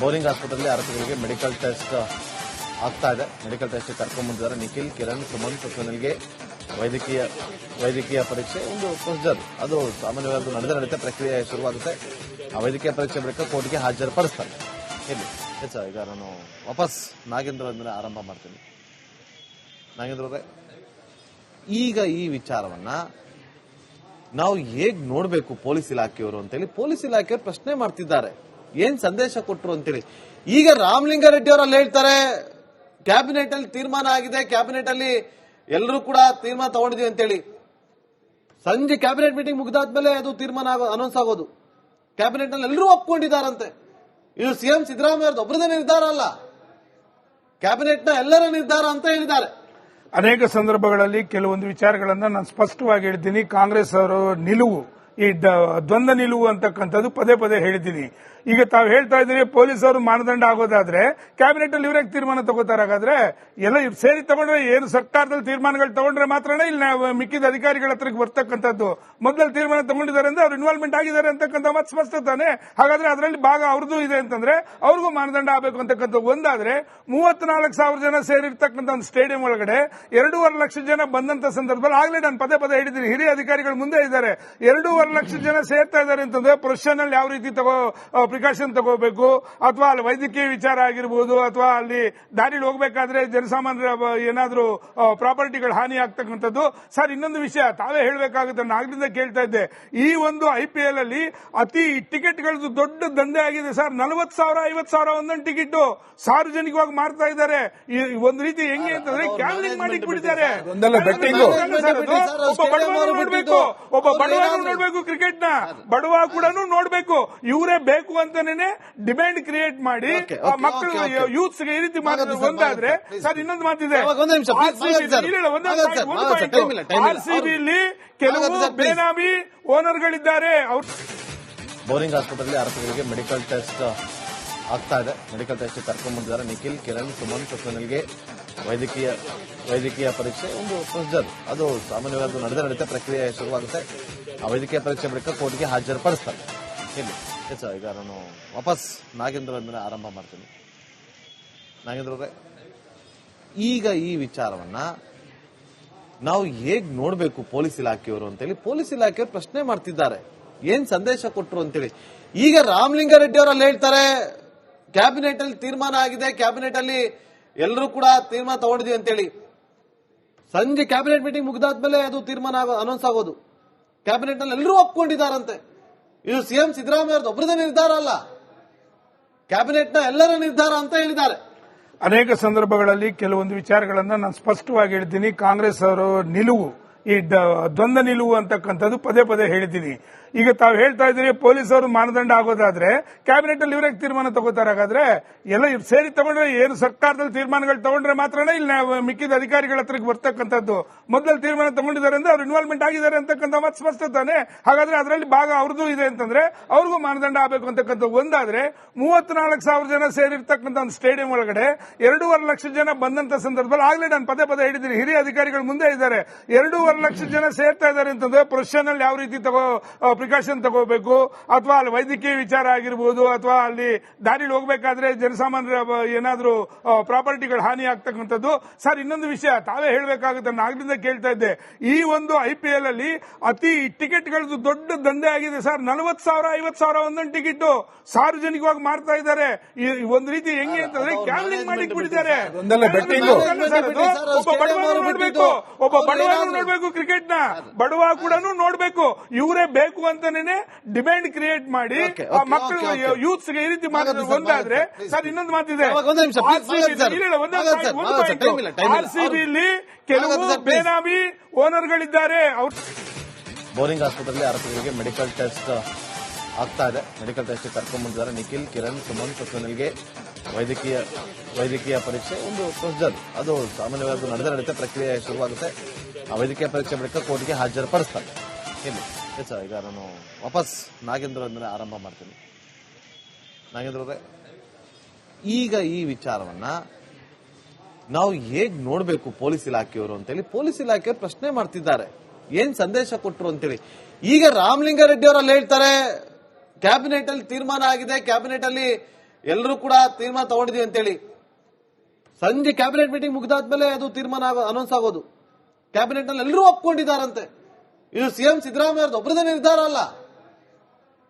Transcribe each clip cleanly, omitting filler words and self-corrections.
Boring ಆಸ್ಪತ್ರೆಯಲ್ಲಿ ಆರೋಪಿಗಳಿಗೆ medical test ಆಗ್ತಾ ಇದೆ. ಮೆಡಿಕಲ್ ಟೆಸ್ಟ್ ಕರ್ಕೊಂಡ್ ಬಂದಿದ್ದಾರೆ. ನಿಖಿಲ್, ಕಿರಣ್, ಸುಮಂತ್, ಸುನಿಲ್ಗೆ ವೈದ್ಯಕೀಯ ಪರೀಕ್ಷೆ ಒಂದು ಪ್ರೊಸೀಜರ್, ಅದು ಸಾಮಾನ್ಯವಾಗಿ ನಡೆಯುತ್ತೆ. ಪ್ರಕ್ರಿಯೆ ಶುರುವಾಗುತ್ತೆ. ಆ ವೈದ್ಯಕೀಯ ಪರೀಕ್ಷೆ ಬಳಿಕ ಕೋರ್ಟ್ಗೆ ಹಾಜರುಪಡಿಸ್ತಾರೆ. ಇಲ್ಲಿ ಸರ್, ಈಗ ನಾನು ವಾಪಸ್ ನಾಗೇಂದ್ರ ಅವರಿಂದ ಆರಂಭ ಮಾಡ್ತೀನಿ. ನಾಗೇಂದ್ರ ಅವರೇ, ಈಗ ಈ ವಿಚಾರವನ್ನ ನಾವು ಹೇಗ್ ನೋಡ್ಬೇಕು ಪೊಲೀಸ್ ಇಲಾಖೆಯವರು ಅಂತೇಳಿ ಪೊಲೀಸ್ ಇಲಾಖೆಯವರು ಪ್ರಶ್ನೆ ಮಾಡ್ತಿದ್ದಾರೆ. ಏನ್ ಸಂದೇಶ ಕೊಟ್ಟರು ಅಂತೇಳಿ. ಈಗ ರಾಮಲಿಂಗಾರೆಡ್ಡಿ ಅವರಲ್ಲಿ ಹೇಳ್ತಾರೆ, ಕ್ಯಾಬಿನೆಟ್ ಅಲ್ಲಿ ತೀರ್ಮಾನ ಆಗಿದೆ, ಕ್ಯಾಬಿನೆಟ್ ಅಲ್ಲಿ ಎಲ್ಲರೂ ಕೂಡ ತೀರ್ಮಾನ ತಗೊಂಡಿದೀವಿ ಅಂತೇಳಿ. ಸಂಜೆ ಕ್ಯಾಬಿನೆಟ್ ಮೀಟಿಂಗ್ ಮುಗಿದಾದ್ಮೇಲೆ ಅದು ತೀರ್ಮಾನ ಅನೌನ್ಸ್ ಆಗೋದು. ಕ್ಯಾಬಿನೆಟ್ ನಲ್ಲಿ ಎಲ್ಲರೂ ಒಪ್ಕೊಂಡಿದ್ದಾರಂತೆ. ಇದು ಸಿಎಂ ಸಿದ್ದರಾಮಯ್ಯ ಒಬ್ಬರದೇ ನಿರ್ಧಾರ ಅಲ್ಲ, ಕ್ಯಾಬಿನೆಟ್ ನ ಎಲ್ಲರ ನಿರ್ಧಾರ ಅಂತ ಹೇಳಿದ್ದಾರೆ. ಅನೇಕ ಸಂದರ್ಭಗಳಲ್ಲಿ ಕೆಲವೊಂದು ವಿಚಾರಗಳನ್ನ ನಾನು ಸ್ಪಷ್ಟವಾಗಿ ಹೇಳಿದ್ದೀನಿ. ಕಾಂಗ್ರೆಸ್ ಅವರು ನಿಲುವು, ಈ ದ್ವಂದ್ವ ನಿಲುವು ಅಂತಕ್ಕಂಥದ್ದು ಪದೇ ಪದೇ ಹೇಳಿದ್ದೀನಿ. ಈಗ ತಾವು ಹೇಳ್ತಾ ಇದ್ದೀರಿ ಪೊಲೀಸ್ ಅವರು ಮಾನದಂಡ ಆಗೋದಾದ್ರೆ ಕ್ಯಾಬಿನೆಟ್ ಅಲ್ಲಿ ಇವರೇ ತೀರ್ಮಾನ ತಗೋತಾರೆ. ಹಾಗಾದ್ರೆ ಎಲ್ಲ ಸೇರಿ ತಗೊಂಡ್ರೆ ಏನು ಸರ್ಕಾರದಲ್ಲಿ ತೀರ್ಮಾನಗಳು ತಗೊಂಡ್ರೆ ಮಾತ್ರನೇ ಇಲ್ಲಿ ಮಿಕ್ಕಿದ ಅಧಿಕಾರಿಗಳ ಹತ್ರಕ್ಕೆ ಬರ್ತಕ್ಕಂಥದ್ದು. ಮೊದಲಲ್ಲಿ ತೀರ್ಮಾನ ತಗೊಂಡಿದ್ದಾರೆ ಅಂದ್ರೆ ಅವ್ರು ಇನ್ವಾಲ್ವ್ಮೆಂಟ್ ಆಗಿದ್ದಾರೆ ಅಂತಕ್ಕಂಥ ಮತ್ತೆ ಸ್ಪಷ್ಟ ತಾನೆ. ಹಾಗಾದ್ರೆ ಅದರಲ್ಲಿ ಭಾಗ ಅವ್ರದ್ದು ಇದೆ ಅಂತಂದ್ರೆ ಅವ್ರಿಗೂ ಮಾನದಂಡ ಆಗಬೇಕು ಅಂತಕ್ಕಂಥ ಒಂದಾದ್ರೆ 34,000 ಜನ ಸೇರಿರ್ತಕ್ಕಂಥ ಒಂದು ಸ್ಟೇಡಿಯಂ ಒಳಗಡೆ 2.5 ಲಕ್ಷ ಜನ ಬಂದಂತ ಸಂದರ್ಭದಲ್ಲಿ ಆಗ್ಲೇ ನಾನು ಪದೇ ಪದೇ ಹೇಳಿದ್ದೀನಿ, ಹಿರಿಯ ಅಧಿಕಾರಿಗಳು ಮುಂದೆ ಇದ್ದಾರೆ. 2.5 ಲಕ್ಷ ಜನ ಸೇರ್ತಾ ಇದ್ದಾರೆ ಅಂತಂದ್ರೆ ಪ್ರೊಫೆಷನಲ್ ಯಾವ ರೀತಿ ಪ್ರಿಕಾಷನ್ ತಗೋಬೇಕು, ಅಥವಾ ಅಲ್ಲಿ ವೈದ್ಯಕೀಯ ವಿಚಾರ ಆಗಿರ್ಬೋದು, ಅಥವಾ ಅಲ್ಲಿ ದಾರಿಲಿ ಹೋಗ್ಬೇಕಾದ್ರೆ ಜನಸಾಮಾನ್ಯರ ಏನಾದ್ರೂ ಪ್ರಾಪರ್ಟಿಗಳು ಹಾನಿ ಆಗ್ತಕ್ಕಂಥದ್ದು. ಸರ್, ಇನ್ನೊಂದು ವಿಷಯ ತಾವೇ ಹೇಳಬೇಕಾಗುತ್ತೆ, ನಾಗರಿಂದ ಕೇಳ್ತಾ ಇದ್ದೆ. ಈ ಒಂದು IPL ಅಲ್ಲಿ ಅತಿ ಟಿಕೆಟ್ಗಳದ್ದು ದೊಡ್ಡ ದಂಧೆ ಆಗಿದೆ ಸರ್. 40,000 50,000 ಒಂದೊಂದು ಟಿಕೆಟ್ ಸಾರ್ವಜನಿಕವಾಗಿ ಮಾರ್ತಾ ಇದ್ದಾರೆ. ಒಂದು ರೀತಿ ಹೆಂಗೆ ಅಂತಂದ್ರೆ ಕ್ಯಾನ್ಲಿಂಗ್ ಮಾಡಿ ಬಿಟ್ಟಿದ್ದಾರೆ. ಒಬ್ಬ ಬಡವರು ನೋಡ್ಬೇಕು, ಒಬ್ಬ ಬಡವ ನೋಡ್ಬೇಕು, ಕ್ರಿಕೆಟ್ ನ ಬಡವ ಕೂಡ ನೋಡ್ಬೇಕು. ಇವರೇ ಬೇಕು ಅಂತಾನೆ ಡಿಮ್ಯಾಂಡ್ ಕ್ರಿಯೇಟ್ ಮಾಡಿ ಮಕ್ಕಳು ಯೂತ್ಸ್ ಗೆ ಈ ರೀತಿ ಒಂದಾದ್ರೆ. ಸರ್, ಇನ್ನೊಂದು ಮಾತಿದೆ, RCBಯಲ್ಲಿ ಕೆಲವು ಬೇನಾಮಿ ಓನರ್ಗಳಿದ್ದಾರೆ. ಬೋರಿಂಗ್ ಆಸ್ಪತ್ರೆಯಲ್ಲಿ ಆರೋಪಿಗಳಿಗೆ ಮೆಡಿಕಲ್ ಟೆಸ್ಟ್ ಆಗ್ತಾ ಇದೆ. ಮೆಡಿಕಲ್ ಟೆಸ್ಟ್ ಕರ್ಕೊಂಡ್ ಬಂದಿದ್ದಾರೆ. ನಿಖಿಲ್, ಕಿರಣ್, ಸುಮಂತ್, ಸುನಿಲ್ಗೆ ವೈದ್ಯಕೀಯ ಪರೀಕ್ಷೆ ಒಂದು ಪ್ರೊಸೀಜರ್, ಅದು ಸಾಮಾನ್ಯವಾಗಿ ನಡೆಯುತ್ತೆ. ಪ್ರಕ್ರಿಯೆ ಶುರುವಾಗುತ್ತೆ. ಆ ವೈದ್ಯಕೀಯ ಪರೀಕ್ಷೆ ಬಳಿಕ ಕೋರ್ಟ್ಗೆ ಹಾಜರುಪಡಿಸ್ತಾರೆ. ಇಲ್ಲಿ ಸರ್, ಈಗ ನಾನು ವಾಪಸ್ ನಾಗೇಂದ್ರ ಅವರಿಂದ ಆರಂಭ ಮಾಡ್ತೀನಿ. ನಾಗೇಂದ್ರ ಅವರೇ, ಈಗ ಈ ವಿಚಾರವನ್ನ ನಾವು ಹೇಗ್ ನೋಡ್ಬೇಕು ಪೊಲೀಸ್ ಇಲಾಖೆಯವರು ಅಂತೇಳಿ ಪೊಲೀಸ್ ಇಲಾಖೆಯವರು ಪ್ರಶ್ನೆ ಮಾಡ್ತಿದ್ದಾರೆ. ಏನ್ ಸಂದೇಶ ಕೊಟ್ಟರು ಅಂತೇಳಿ. ಈಗ ರಾಮಲಿಂಗಾರೆಡ್ಡಿ ಅವರಲ್ಲಿ ಹೇಳ್ತಾರೆ, ಕ್ಯಾಬಿನೆಟ್ ಅಲ್ಲಿ ತೀರ್ಮಾನ ಆಗಿದೆ, ಕ್ಯಾಬಿನೆಟ್ ಅಲ್ಲಿ ಎಲ್ಲರೂ ಕೂಡ ತೀರ್ಮಾನ ತಗೊಂಡಿದೀವಿ ಅಂತೇಳಿ. ಸಂಜೆ ಕ್ಯಾಬಿನೆಟ್ ಮೀಟಿಂಗ್ ಮುಗಿದಾದ್ಮೇಲೆ ಅದು ತೀರ್ಮಾನ ಅನೌನ್ಸ್ ಆಗೋದು. ಕ್ಯಾಬಿನೆಟ್ ನಲ್ಲಿ ಎಲ್ಲರೂ ಒಪ್ಕೊಂಡಿದ್ದಾರಂತೆ. ಇದು ಸಿಎಂ ಸಿದ್ದರಾಮಯ್ಯ ಒಬ್ಬರದೇ ನಿರ್ಧಾರ ಅಲ್ಲ, ಕ್ಯಾಬಿನೆಟ್ ನ ಎಲ್ಲರ ನಿರ್ಧಾರ ಅಂತ ಹೇಳಿದ್ದಾರೆ. ಅನೇಕ ಸಂದರ್ಭಗಳಲ್ಲಿ ಕೆಲವೊಂದು ವಿಚಾರಗಳನ್ನ ನಾನು ಸ್ಪಷ್ಟವಾಗಿ ಹೇಳಿದ್ದೀನಿ. ಕಾಂಗ್ರೆಸ್ ಅವರು ನಿಲುವು, ಈ ದ್ವಂದ್ವ ನಿಲುವು ಅಂತಕ್ಕಂಥದ್ದು ಪದೇ ಪದೇ ಹೇಳಿದ್ದೀನಿ. ಈಗ ತಾವು ಹೇಳ್ತಾ ಇದ್ದೀರಿ ಪೊಲೀಸ್ ಅವರು ಮಾನದಂಡ ಆಗೋದಾದ್ರೆ ಕ್ಯಾಬಿನೆಟ್ ಅಲ್ಲಿ ಇವರೇ ತೀರ್ಮಾನ ತಗೋತಾರೆ. ಹಾಗಾದ್ರೆ ಎಲ್ಲ ಸೇರಿ ತಗೊಂಡ್ರೆ ಏನು ಸರ್ಕಾರದಲ್ಲಿ ತೀರ್ಮಾನಗಳು ತಗೊಂಡ್ರೆ ಮಾತ್ರನೇ ಇಲ್ಲಿ ಮಿಕ್ಕಿದ ಅಧಿಕಾರಿಗಳ ಹತ್ರಕ್ಕೆ ಬರ್ತಕ್ಕಂಥದ್ದು. ಮೊದಲಲ್ಲಿ ತೀರ್ಮಾನ ತಗೊಂಡಿದ್ದಾರೆ ಅಂದ್ರೆ ಅವ್ರು ಇನ್ವಾಲ್ವ್ಮೆಂಟ್ ಆಗಿದ್ದಾರೆ ಅಂತಕ್ಕಂಥ ಮತ್ತೆ ಸ್ಪಷ್ಟ ತಾನೆ. ಹಾಗಾದ್ರೆ ಅದರಲ್ಲಿ ಭಾಗ ಅವ್ರದ್ದು ಇದೆ ಅಂತಂದ್ರೆ ಅವ್ರಿಗೂ ಮಾನದಂಡ ಆಗಬೇಕು ಅಂತಕ್ಕಂಥ ಒಂದಾದ್ರೆ 34,000 ಜನ ಸೇರಿರ್ತಕ್ಕಂಥ ಒಂದು ಸ್ಟೇಡಿಯಂ ಒಳಗಡೆ 2.5 ಲಕ್ಷ ಜನ ಬಂದಂತ ಸಂದರ್ಭದಲ್ಲಿ ಆಗ್ಲೇ ನಾನು ಪದೇ ಪದೇ ಹೇಳಿದ್ದೀನಿ, ಹಿರಿಯ ಅಧಿಕಾರಿಗಳು ಮುಂದೆ ಇದ್ದಾರೆ. 2.5 ಲಕ್ಷ ಜನ ಸೇರ್ತಾ ಇದ್ದಾರೆ ಅಂತಂದ್ರೆ ಪ್ರೊಫೆಷನಲ್ ಯಾವ ರೀತಿ ಪ್ರಿಕಾಷನ್ ತಗೋಬೇಕು, ಅಥವಾ ಅಲ್ಲಿ ವೈದ್ಯಕೀಯ ವಿಚಾರ ಆಗಿರ್ಬೋದು, ಅಥವಾ ಅಲ್ಲಿ ದಾರಿಲಿ ಹೋಗ್ಬೇಕಾದ್ರೆ ಜನಸಾಮಾನ್ಯರ ಏನಾದ್ರೂ ಪ್ರಾಪರ್ಟಿಗಳು ಹಾನಿ ಆಗ್ತಕ್ಕಂಥದ್ದು. ಸರ್, ಇನ್ನೊಂದು ವಿಷಯ ತಾವೇ ಹೇಳಬೇಕಾಗುತ್ತೆ, ನಾಗರಿಂದ ಕೇಳ್ತಾ ಇದ್ದೆ. ಈ ಒಂದು IPL ಅಲ್ಲಿ ಅತಿ ಟಿಕೆಟ್ಗಳದ್ದು ದೊಡ್ಡ ದಂಧೆ ಆಗಿದೆ ಸರ್. 40,000 50,000 ಒಂದೊಂದು ಟಿಕೆಟ್ ಸಾರ್ವಜನಿಕವಾಗಿ ಮಾರ್ತಾ ಇದ್ದಾರೆ. ಒಂದು ರೀತಿ ಹೆಂಗೆ ಅಂತಂದ್ರೆ ಕ್ಯಾನ್ಲಿಂಗ್ ಮಾಡಿ ಬಿಟ್ಟಿದ್ದಾರೆ. ಒಬ್ಬ ಬಡವರು ನೋಡ್ಬೇಕು, ಒಬ್ಬ ಬಡವ ನೋಡ್ಬೇಕು, ಕ್ರಿಕೆಟ್ ನ ಬಡವ ಕೂಡ ನೋಡ್ಬೇಕು. ಇವರೇ ಬೇಕು ಅಂತಾನೆ ಡಿಮ್ಯಾಂಡ್ ಕ್ರಿಯೇಟ್ ಮಾಡಿ ಮಕ್ಕಳು ಯೂತ್ಸ್ ಗೆ ಈ ರೀತಿ ಒಂದಾದ್ರೆ. ಸರ್, ಇನ್ನೊಂದು ಮಾತಿದೆ, RCBಯಲ್ಲಿ ಕೆಲವು ಬೇನಾಮಿ ಓನರ್ಗಳಿದ್ದಾರೆ. ಬೋರಿಂಗ್ ಆಸ್ಪತ್ರೆಯಲ್ಲಿ ಆರೋಪಿಗಳಿಗೆ ಮೆಡಿಕಲ್ ಟೆಸ್ಟ್ ಆಗ್ತಾ ಇದೆ. ಮೆಡಿಕಲ್ ಟೆಸ್ಟ್ ಕರ್ಕೊಂಡ್ ಬಂದಿದ್ದಾರೆ. ನಿಖಿಲ್, ಕಿರಣ್, ಸುಮಂತ್, ಸುನಿಲ್ಗೆ ವೈದ್ಯಕೀಯ ಪರೀಕ್ಷೆ ಒಂದು ಪ್ರೊಸೀಜರ್, ಅದು ಸಾಮಾನ್ಯವಾಗಿ ನಡೆಯುತ್ತೆ. ಪ್ರಕ್ರಿಯೆ ಶುರುವಾಗುತ್ತೆ. ಆ ವೈದ್ಯಕೀಯ ಪರೀಕ್ಷೆ ಬಳಿಕ ಕೋರ್ಟ್ಗೆ ಹಾಜರುಪಡಿಸ್ತಾರೆ. ಇಲ್ಲಿ ಸರ್, ಈಗ ನಾನು ವಾಪಸ್ ನಾಗೇಂದ್ರ ಅವರಿಂದ ಆರಂಭ ಮಾಡ್ತೀನಿ. ನಾಗೇಂದ್ರ ಅವರೇ, ಈಗ ಈ ವಿಚಾರವನ್ನ ನಾವು ಹೇಗ್ ನೋಡ್ಬೇಕು ಪೊಲೀಸ್ ಇಲಾಖೆಯವರು ಅಂತೇಳಿ ಪೊಲೀಸ್ ಇಲಾಖೆಯವರು ಪ್ರಶ್ನೆ ಮಾಡ್ತಿದ್ದಾರೆ. ಏನ್ ಸಂದೇಶ ಕೊಟ್ಟರು ಅಂತೇಳಿ. ಈಗ ರಾಮಲಿಂಗಾರೆಡ್ಡಿ ಅವರಲ್ಲಿ ಹೇಳ್ತಾರೆ, ಕ್ಯಾಬಿನೆಟ್ ಅಲ್ಲಿ ತೀರ್ಮಾನ ಆಗಿದೆ, ಕ್ಯಾಬಿನೆಟ್ ಅಲ್ಲಿ ಎಲ್ಲರೂ ಕೂಡ ತೀರ್ಮಾನ ತಗೊಂಡಿದೀವಿ ಅಂತೇಳಿ ಸಂಜೆ ಕ್ಯಾಬಿನೆಟ್ ಮೀಟಿಂಗ್ ಮುಗಿದಾದ್ಮೇಲೆ ಅದು ತೀರ್ಮಾನ ಅನೌನ್ಸ್ ಆಗೋದು. ಕ್ಯಾಬಿನೆಟ್ ನಲ್ಲಿ ಎಲ್ಲರೂ ಒಪ್ಕೊಂಡಿದ್ದಾರಂತೆ. ಇದು ಸಿಎಂ ಸಿದ್ದರಾಮಯ್ಯ ಅವರದ್ದು ಒಬ್ಬರದೇ ನಿರ್ಧಾರ ಅಲ್ಲ,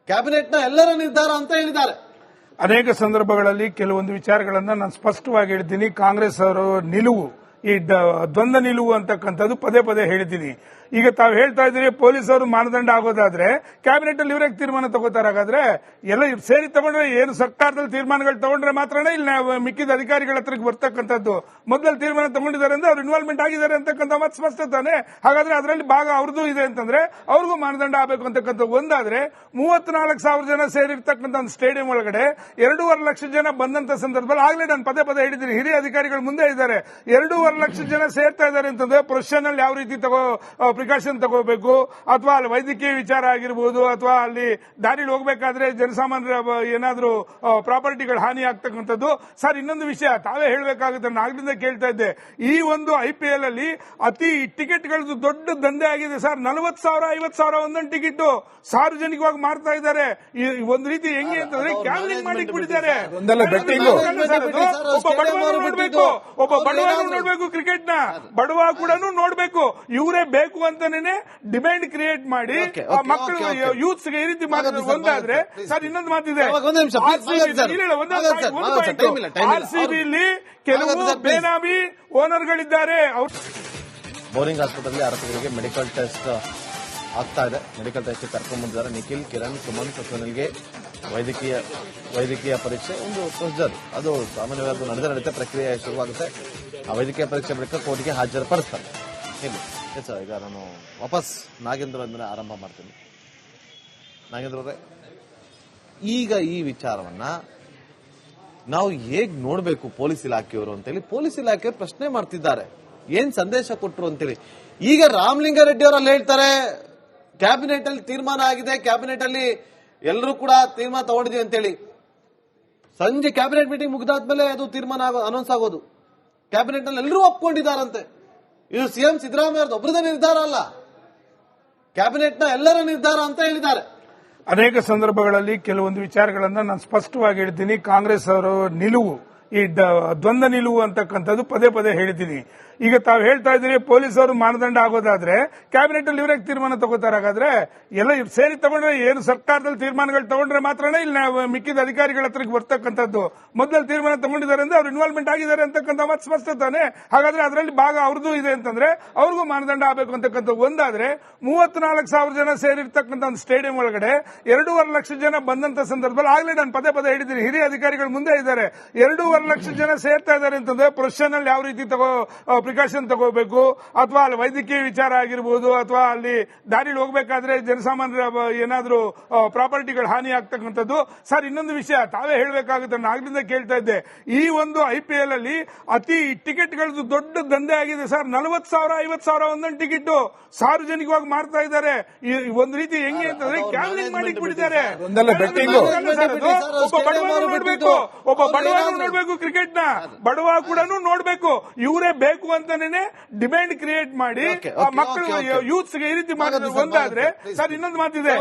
ಕ್ಯಾಬಿನೆಟ್ ನ ಎಲ್ಲರ ನಿರ್ಧಾರ ಅಂತ ಹೇಳಿದ್ದಾರೆ. ಅನೇಕ ಸಂದರ್ಭಗಳಲ್ಲಿ ಕೆಲವೊಂದು ವಿಚಾರಗಳನ್ನ ನಾನು ಸ್ಪಷ್ಟವಾಗಿ ಹೇಳಿದ್ದೀನಿ. ಕಾಂಗ್ರೆಸ್ ಅವರು ನಿಲುವು ಈ ದ್ವಂದ್ವ ನಿಲುವು ಅಂತಕ್ಕಂಥದ್ದು ಪದೇ ಪದೇ ಹೇಳಿದ್ದೀನಿ. ಈಗ ತಾವು ಹೇಳ್ತಾ ಇದ್ದೀರಿ ಪೊಲೀಸರು ಮಾನದಂಡ ಆಗೋದಾದ್ರೆ ಕ್ಯಾಬಿನೆಟ್ ಅಲ್ಲಿ ಇವರೇ ತೀರ್ಮಾನ ತಗೋತಾರೆ. ಹಾಗಾದ್ರೆ ಎಲ್ಲ ಸೇರಿ ತಗೊಂಡ್ರೆ ಏನು ಸರ್ಕಾರದಲ್ಲಿ ತೀರ್ಮಾನಗಳು ತಗೊಂಡ್ರೆ ಮಾತ್ರನೇ ಇಲ್ಲಿ ಮಿಕ್ಕಿದ ಅಧಿಕಾರಿಗಳ ಹತ್ರಕ್ಕೆ ಬರ್ತಕ್ಕಂಥದ್ದು. ಮೊದಲಲ್ಲಿ ತೀರ್ಮಾನ ತಗೊಂಡಿದ್ದಾರೆ ಅಂದ್ರೆ ಅವ್ರು ಇನ್ವಾಲ್ವ್ಮೆಂಟ್ ಆಗಿದ್ದಾರೆ ಅಂತಕ್ಕಂಥ ಮತ್ತೆ ಸ್ಪಷ್ಟ ತಾನೆ. ಹಾಗಾದ್ರೆ ಅದರಲ್ಲಿ ಭಾಗ ಅವ್ರದ್ದು ಇದೆ ಅಂತಂದ್ರೆ ಅವ್ರಿಗೂ ಮಾನದಂಡ ಆಗಬೇಕು ಅಂತಕ್ಕಂಥ ಒಂದಾದ್ರೆ 34,000 ಜನ ಸೇರಿರ್ತಕ್ಕಂಥ ಒಂದು ಸ್ಟೇಡಿಯಂ ಒಳಗಡೆ 2.5 ಲಕ್ಷ ಜನ ಬಂದಂತ ಸಂದರ್ಭದಲ್ಲಿ ಆಗ್ಲೇ ನಾನು ಪದೇ ಪದೇ ಹೇಳಿದ್ದೀನಿ, ಹಿರಿಯ ಅಧಿಕಾರಿಗಳು ಮುಂದೆ ಇದ್ದಾರೆ. 2.5 ಲಕ್ಷ ಜನ ಸೇರ್ತಾ ಇದ್ದಾರೆ ಅಂತಂದ್ರೆ ಪ್ರೊಫೆಷನಲ್ ಯಾವ ರೀತಿ ಪ್ರಿಕಾಷನ್ ತಗೋಬೇಕು, ಅಥವಾ ಅಲ್ಲಿ ವೈದ್ಯಕೀಯ ವಿಚಾರ ಆಗಿರ್ಬೋದು, ಅಥವಾ ಅಲ್ಲಿ ದಾರಿಲಿ ಹೋಗಬೇಕಾದ್ರೆ ಜನಸಾಮಾನ್ಯರ ಏನಾದ್ರೂ ಪ್ರಾಪರ್ಟಿಗಳು ಹಾನಿ ಆಗ್ತಕ್ಕಂಥದ್ದು. ಸರ್, ಇನ್ನೊಂದು ವಿಷಯ ತಾವೇ ಹೇಳಬೇಕಾಗುತ್ತೆ, ನಾನು ಆಗ್ಲಿಂದ ಕೇಳ್ತಾ ಇದ್ದೆ. ಈ ಒಂದು IPL ಅಲ್ಲಿ ಅತಿ ಟಿಕೆಟ್ಗಳದ್ದು ದೊಡ್ಡ ದಂಧೆ ಆಗಿದೆ ಸರ್. 40,000 50,000 ಒಂದೊಂದು ಟಿಕೆಟ್ ಸಾರ್ವಜನಿಕವಾಗಿ ಮಾರ್ತಾ ಇದ್ದಾರೆ. ಒಂದು ರೀತಿ ಹೆಂಗೆ ಅಂತಂದ್ರೆ ಕ್ಯಾಮ್ಲಿಂಗ್ ಮಾಡಿ ಬಿಟ್ಟಿದ್ದಾರೆ. ಒಬ್ಬ ಬಡವರು ನೋಡ್ಬೇಕು, ಒಬ್ಬ ಬಡವರು ನೋಡ್ಬೇಕು, ಕ್ರಿಕೆಟ್ ನ ಬಡವ ಕೂಡ ನೋಡ್ಬೇಕು. ಇವರೇ ಬೇಕು ಅಂತಾನೆ ಡಿಮ್ಯಾಂಡ್ ಕ್ರಿಯೇಟ್ ಮಾಡಿ ಮಕ್ಕಳು ಯೂತ್ಸ್ ಗೆ ಈ ರೀತಿ ಮಾಡಿದ್ರೆ ಒಂದಾದ್ರೆ. ಸರ್, ಇನ್ನೊಂದು ಮಾತಿದೆ, RCBಯಲ್ಲಿ ಕೆಲವು ಬೇನಾಮಿ ಓನರ್ಗಳಿದ್ದಾರೆ. ಬೋರಿಂಗ್ ಆಸ್ಪತ್ರೆಯಲ್ಲಿ ಆರೋಪಿಗಳಿಗೆ ಮೆಡಿಕಲ್ ಟೆಸ್ಟ್ ಆಗ್ತಾ ಇದೆ. ಮೆಡಿಕಲ್ ಟೆಸ್ಟ್ ಕರ್ಕೊಂಡು ಬಂದಿದ್ದಾರೆ. ನಿಖಿಲ್, ಕಿರಣ್, ಸುಮಂತ್, ಸುನಿಲ್ಗೆ ವೈದ್ಯಕೀಯ ಪರೀಕ್ಷೆ ಒಂದು ಪ್ರೊಸೀಜರ್, ಅದು ಸಾಮಾನ್ಯವಾಗಿ ನಡೆಯುತ್ತೆ. ಪ್ರಕ್ರಿಯೆ ಶುರುವಾಗುತ್ತೆ. ಆ ವೈದ್ಯಕೀಯ ಪರೀಕ್ಷೆ ಬಳಿಕ ಕೋರ್ಟ್ಗೆ ಹಾಜರುಪಡಿಸ್ತಾರೆ. ಈಗ ನಾನು ವಾಪಸ್ ನಾಗೇಂದ್ರ ಅಂದ್ರೆ ಆರಂಭ ಮಾಡ್ತೀನಿ. ನಾಗೇಂದ್ರ ಅವರೇ, ಈಗ ಈ ವಿಚಾರವನ್ನ ನಾವು ಹೇಗ್ ನೋಡಬೇಕು ಪೊಲೀಸ್ ಇಲಾಖೆಯವರು ಅಂತೇಳಿ ಪೊಲೀಸ್ ಇಲಾಖೆ ಪ್ರಶ್ನೆ ಮಾಡ್ತಿದ್ದಾರೆ. ಏನ್ ಸಂದೇಶ ಕೊಟ್ಟರು ಅಂತೇಳಿ. ಈಗ ರಾಮಲಿಂಗಾರೆಡ್ಡಿ ಅವರಲ್ಲಿ ಹೇಳ್ತಾರೆ ಕ್ಯಾಬಿನೆಟ್ ಅಲ್ಲಿ ತೀರ್ಮಾನ ಆಗಿದೆ, ಕ್ಯಾಬಿನೆಟ್ ಅಲ್ಲಿ ಎಲ್ಲರೂ ಕೂಡ ತೀರ್ಮಾನ ತಗೊಂಡಿದೀವಿ ಅಂತೇಳಿ ಸಂಜೆ ಕ್ಯಾಬಿನೆಟ್ ಮೀಟಿಂಗ್ ಮುಗಿದಾದ್ಮೇಲೆ ಅದು ತೀರ್ಮಾನ ಅನೌನ್ಸ್ ಆಗೋದು. ಕ್ಯಾಬಿನೆಟ್ ನಲ್ಲಿ ಎಲ್ಲರೂ ಒಪ್ಕೊಂಡಿದ್ದಾರಂತೆ. ಇದು ಸಿಎಂ ಸಿದ್ದರಾಮಯ್ಯ ಅವರದ್ದು ಒಬ್ಬರದೇ ನಿರ್ಧಾರ ಅಲ್ಲ, ಕ್ಯಾಬಿನೆಟ್ ನ ಎಲ್ಲರ ನಿರ್ಧಾರ ಅಂತ ಹೇಳಿದ್ದಾರೆ. ಅನೇಕ ಸಂದರ್ಭಗಳಲ್ಲಿ ಕೆಲವೊಂದು ವಿಚಾರಗಳನ್ನ ನಾನು ಸ್ಪಷ್ಟವಾಗಿ ಹೇಳಿದ್ದೀನಿ. ಕಾಂಗ್ರೆಸ್ ಅವರು ನಿಲುವು ಈ ದ್ವಂದ್ವ ನಿಲುವು ಅಂತಕ್ಕಂಥದ್ದು ಪದೇ ಪದೇ ಹೇಳಿದ್ದೀನಿ. ಈಗ ತಾವು ಹೇಳ್ತಾ ಇದ್ದೀರಿ ಪೊಲೀಸರು ಮಾನದಂಡ ಆಗೋದಾದ್ರೆ ಕ್ಯಾಬಿನೆಟ್ ಅಲ್ಲಿ ಇವರೇ ತೀರ್ಮಾನ ತಗೋತಾರೆ. ಹಾಗಾದ್ರೆ ಎಲ್ಲ ಸೇರಿ ತಗೊಂಡ್ರೆ ಏನು ಸರ್ಕಾರದಲ್ಲಿ ತೀರ್ಮಾನಗಳು ತಗೊಂಡ್ರೆ ಮಾತ್ರನೇ ಇಲ್ಲಿ ಮಿಕ್ಕಿದ ಅಧಿಕಾರಿಗಳ ಹತ್ರಕ್ಕೆ ಬರ್ತಕ್ಕಂಥದ್ದು. ಮೊದಲಲ್ಲಿ ತೀರ್ಮಾನ ತಗೊಂಡಿದ್ದಾರೆ ಅಂದ್ರೆ ಅವ್ರು ಇನ್ವಾಲ್ವ್ಮೆಂಟ್ ಆಗಿದ್ದಾರೆ ಅಂತಕ್ಕಂಥ ಮತ್ತೆ ಸ್ಪಷ್ಟ ತಾನೆ. ಹಾಗಾದ್ರೆ ಅದರಲ್ಲಿ ಭಾಗ ಅವ್ರದ್ದು ಇದೆ ಅಂತಂದ್ರೆ ಅವ್ರಿಗೂ ಮಾನದಂಡ ಆಗಬೇಕು ಅಂತಕ್ಕಂಥ ಒಂದಾದ್ರೆ 34,000 ಜನ ಸೇರಿರ್ತಕ್ಕಂಥ ಒಂದು ಸ್ಟೇಡಿಯಂ ಒಳಗಡೆ 2.5 ಲಕ್ಷ ಜನ ಬಂದಂತ ಸಂದರ್ಭದಲ್ಲಿ ಆಗ್ಲೇ ನಾನು ಪದೇ ಪದೇ ಹೇಳಿದ್ದೀನಿ, ಹಿರಿಯ ಅಧಿಕಾರಿಗಳು ಮುಂದೆ ಇದ್ದಾರೆ. 2.5 ಲಕ್ಷ ಜನ ಸೇರ್ತಾ ಇದ್ದಾರೆ ಅಂತಂದ್ರೆ ಪ್ರೊಫೆಷನಲ್ ಯಾವ ರೀತಿ ಪ್ರಿಕಾಷನ್ ತಗೋಬೇಕು, ಅಥವಾ ಅಲ್ಲಿ ವೈದ್ಯಕೀಯ ವಿಚಾರ ಆಗಿರ್ಬೋದು, ಅಥವಾ ಅಲ್ಲಿ ದಾರಿಲಿ ಹೋಗಬೇಕಾದ್ರೆ ಜನಸಾಮಾನ್ಯರ ಏನಾದ್ರೂ ಪ್ರಾಪರ್ಟಿಗಳು ಹಾನಿ ಆಗ್ತಕ್ಕಂಥದ್ದು. ಸರ್, ಇನ್ನೊಂದು ವಿಷಯ ತಾವೇ ಹೇಳಬೇಕಾಗುತ್ತೆ, ನಾನು ಆಗ್ಲಿಂದ ಕೇಳ್ತಾ ಇದ್ದೆ. ಈ ಒಂದು IPL ಅಲ್ಲಿ ಅತಿ ಟಿಕೆಟ್ಗಳದ್ದು ದೊಡ್ಡ ದಂಧೆ ಆಗಿದೆ ಸರ್. 40,000 50,000 ಒಂದೊಂದು ಟಿಕೆಟ್ ಸಾರ್ವಜನಿಕವಾಗಿ ಮಾರ್ತಾ ಇದ್ದಾರೆ. ಒಂದು ರೀತಿ ಹೆಂಗೆ ಅಂತಂದ್ರೆ ಕ್ಯಾಮ್ಲಿಂಗ್ ಮಾಡಿ ಬಿಟ್ಟಿದ್ದಾರೆ. ಒಬ್ಬ ಬಡವರು ನೋಡ್ಬೇಕು, ಒಬ್ಬ ಬಡವರು ನೋಡ್ಬೇಕು, ಕ್ರಿಕೆಟ್ ನ ಬಡವ ಕೂಡ ನೋಡ್ಬೇಕು. ಇವರೇ ಬೇಕು ಅಂತಾನೆ ಡಿಮ್ಯಾಂಡ್ ಕ್ರಿಯೇಟ್ ಮಾಡಿ ಮಕ್ಕಳು ಯೂತ್ಸ್ ಗೆ ಈ ರೀತಿ ಮಾಡಿದ್ರೆ ಒಂದಾದ್ರೆ. ಸರ್, ಇನ್ನೊಂದು ಮಾತಿದೆ,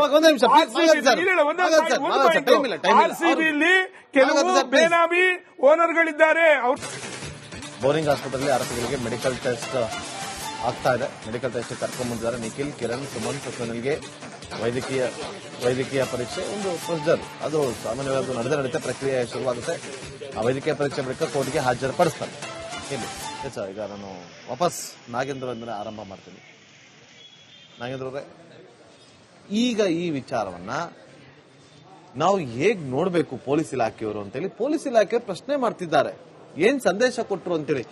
RCBಯಲ್ಲಿ ಕೆಲವು ಬೇನಾಮಿ ಓನರ್ಗಳಿದ್ದಾರೆ. ಬೋರಿಂಗ್ ಆಸ್ಪತ್ರೆಯಲ್ಲಿ ಆರೋಪಿಗಳಿಗೆ ಮೆಡಿಕಲ್ ಟೆಸ್ಟ್ ಆಗ್ತಾ ಇದೆ. ಮೆಡಿಕಲ್ ಟೆಸ್ಟ್ ಕರ್ಕೊಂಡು ಬಂದಿದ್ದಾರೆ. ನಿಖಿಲ್, ಕಿರಣ್, ಸುಮಂತ್, ಸುನಿಲ್ಗೆ ವೈದ್ಯಕೀಯ ಪರೀಕ್ಷೆ ಒಂದು ಪ್ರೊಸೀಜರ್, ಅದು ಸಾಮಾನ್ಯವಾಗಿ ನಡೆಯುತ್ತೆ. ಪ್ರಕ್ರಿಯೆ ಶುರುವಾಗುತ್ತೆ. ಆ ವೈದ್ಯಕೀಯ ಪರೀಕ್ಷೆ ಬಳಿಕ ಕೋರ್ಟ್ಗೆ ಹಾಜರುಪಡಿಸ್ತಾರೆ. ಈಗ ನಾನು ವಾಪಸ್ ನಾಗೇಂದ್ರ ಅಂದ್ರೆ ಆರಂಭ ಮಾಡ್ತೀನಿ. ನಾಗೇಂದ್ರ ಅವರೇ, ಈಗ ಈ ವಿಚಾರವನ್ನ ನಾವು ಹೇಗ್ ನೋಡಬೇಕು ಪೊಲೀಸ್ ಇಲಾಖೆಯವರು ಅಂತೇಳಿ ಪೊಲೀಸ್ ಇಲಾಖೆ ಪ್ರಶ್ನೆ ಮಾಡ್ತಿದ್ದಾರೆ. ಏನ್ ಸಂದೇಶ ಕೊಟ್ಟರು ಅಂತೇಳಿ.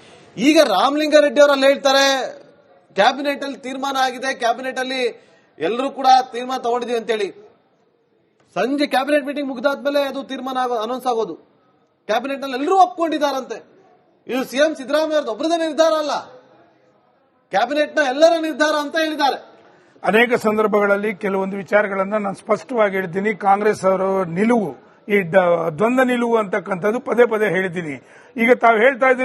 ಈಗ ರಾಮಲಿಂಗಾರೆಡ್ಡಿ ಅವರಲ್ಲಿ ಹೇಳ್ತಾರೆ ಕ್ಯಾಬಿನೆಟ್ ಅಲ್ಲಿ ತೀರ್ಮಾನ ಆಗಿದೆ, ಕ್ಯಾಬಿನೆಟ್ ಅಲ್ಲಿ ಎಲ್ಲರೂ ಕೂಡ ತೀರ್ಮಾನ ತಗೊಂಡಿದೀವಿ ಅಂತೇಳಿ ಸಂಜೆ ಕ್ಯಾಬಿನೆಟ್ ಮೀಟಿಂಗ್ ಮುಗಿದಾದ್ಮೇಲೆ ಅದು ತೀರ್ಮಾನ ಅನೌನ್ಸ್ ಆಗೋದು. ಕ್ಯಾಬಿನೆಟ್ ನಲ್ಲಿ ಎಲ್ಲರೂ ಒಪ್ಕೊಂಡಿದ್ದಾರಂತೆ. ಇದು ಸಿಎಂ ಸಿದ್ದರಾಮಯ್ಯ ಅವರದ್ದು ಒಬ್ಬರದೇ ನಿರ್ಧಾರ ಅಲ್ಲ, ಕ್ಯಾಬಿನೆಟ್ ನ ಎಲ್ಲರ ನಿರ್ಧಾರ ಅಂತ ಹೇಳಿದ್ದಾರೆ. ಅನೇಕ ಸಂದರ್ಭಗಳಲ್ಲಿ ಕೆಲವೊಂದು ವಿಚಾರಗಳನ್ನ ನಾನು ಸ್ಪಷ್ಟವಾಗಿ ಹೇಳಿದ್ದೀನಿ. ಕಾಂಗ್ರೆಸ್ ಅವರು ನಿಲುವು ಈ ದ್ವಂದ್ವ ನಿಲುವು ಅಂತಕ್ಕಂಥದ್ದು ಪದೇ ಪದೇ ಹೇಳಿದ್ದೀನಿ. ಈಗ ತಾವು ಹೇಳ್ತಾ ಇದ್ದೀರಿ